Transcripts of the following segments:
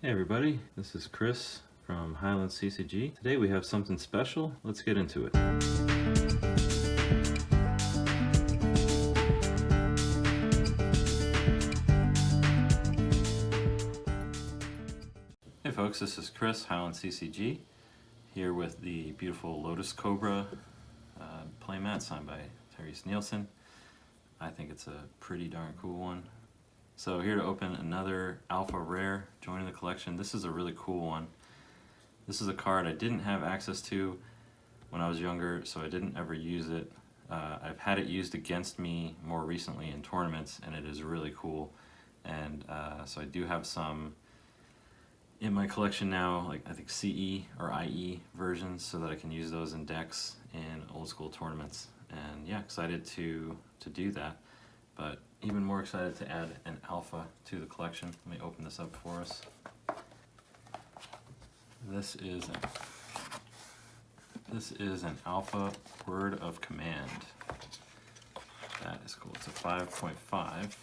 Hey everybody, this is Chris from Highland CCG. Today we have something special. Let's get into it. Hey folks, this is Chris, Highland CCG, here with the beautiful Lotus Cobra playmat signed by Therese Nielsen. I think it's a pretty darn cool one. So here to open another Alpha Rare joining the collection. This is a really cool one. This is a card I didn't have access to when I was younger, so I didn't ever use it. I've had it used against me more recently in tournaments, and it is really cool. And so I do have some in my collection now, like I think CE or IE versions, so that I can use those in decks in old school tournaments. And yeah, excited to do that. But even more excited to add an alpha to the collection. Let me open this up for us. This is an alpha Word of Command. That is cool. It's a 5.5.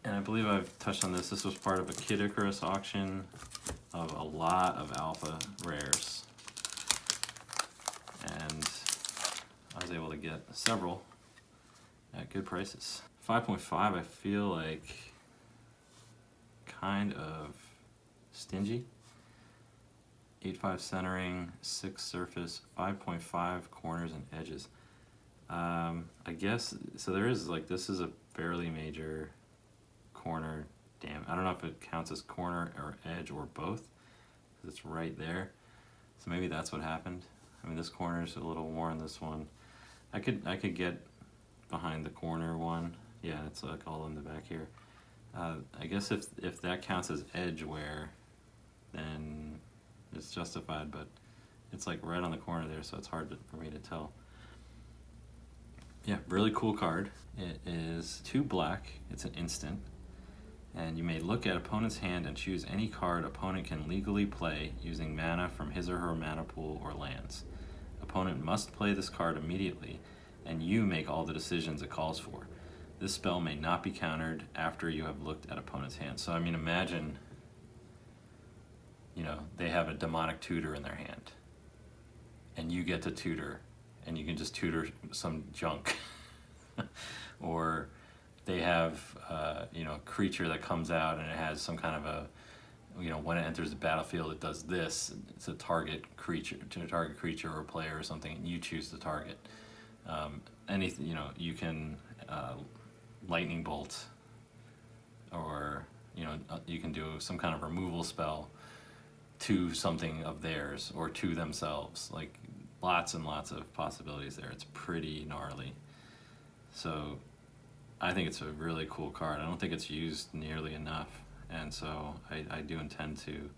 And I believe I've touched on this. This was part of a Kid Icarus auction of a lot of alpha rares. And I was able to get several at good prices. 5.5 I feel like kind of stingy. 8.5 centering, 6 surface, 5.5 corners and edges. I guess, so there is like, this is a fairly major corner I don't know if it counts as corner or edge or both, because it's right there. So maybe that's what happened. I mean, this corner is a little worn, this one. I could get behind the corner one. Yeah, it's like all in the back here. I guess if that counts as edge wear, then it's justified, but it's like right on the corner there, so it's hard for me to tell. Yeah, really cool card. It is 2 black, it's an instant, and you may look at opponent's hand and choose any card opponent can legally play using mana from his or her mana pool or lands. Opponent must play this card immediately, and you make all the decisions it calls for. This spell may not be countered after you have looked at opponent's hand. So I mean, imagine, you know, they have a demonic tutor in their hand, and you get to tutor, and you can just tutor some junk. Or they have, you know, a creature that comes out and it has some kind of a, you know, when it enters the battlefield, it does this. It's a target creature or player or something, and you choose the target. Anything, you know, you can lightning bolt, or you know, you can do some kind of removal spell to something of theirs or to themselves. Like lots and lots of possibilities there. It's pretty gnarly. So I think it's a really cool card. I don't think it's used nearly enough, and so I do intend to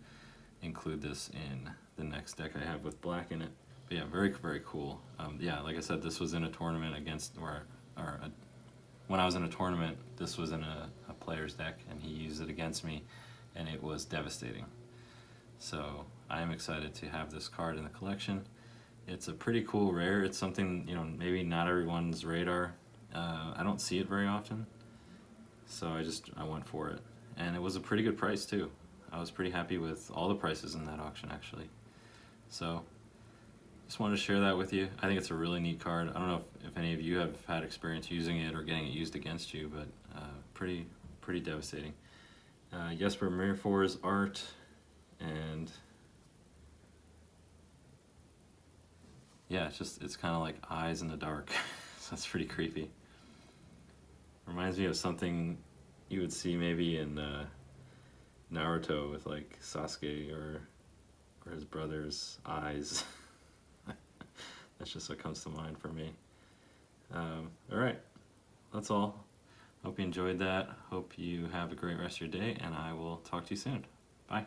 include this in the next deck I have with black in it. But yeah, very, very cool. Yeah, like I said, this was in a tournament against, when I was in a tournament, this was in a player's deck, and he used it against me, and it was devastating. So I am excited to have this card in the collection. It's a pretty cool rare. It's something, you know, maybe not everyone's radar. I don't see it very often, so I went for it, and it was a pretty good price too. I was pretty happy with all the prices in that auction, actually. So just wanted to share that with you. I think it's a really neat card. I don't know if any of you have had experience using it or getting it used against you, but pretty devastating. Jesper Myrfor's art, and yeah, it's kind of like eyes in the dark. So it's pretty creepy. Reminds me of something you would see maybe in Naruto with like Sasuke or his brother's eyes. That's just what comes to mind for me. Alright, that's all. Hope you enjoyed that. Hope you have a great rest of your day, and I will talk to you soon. Bye.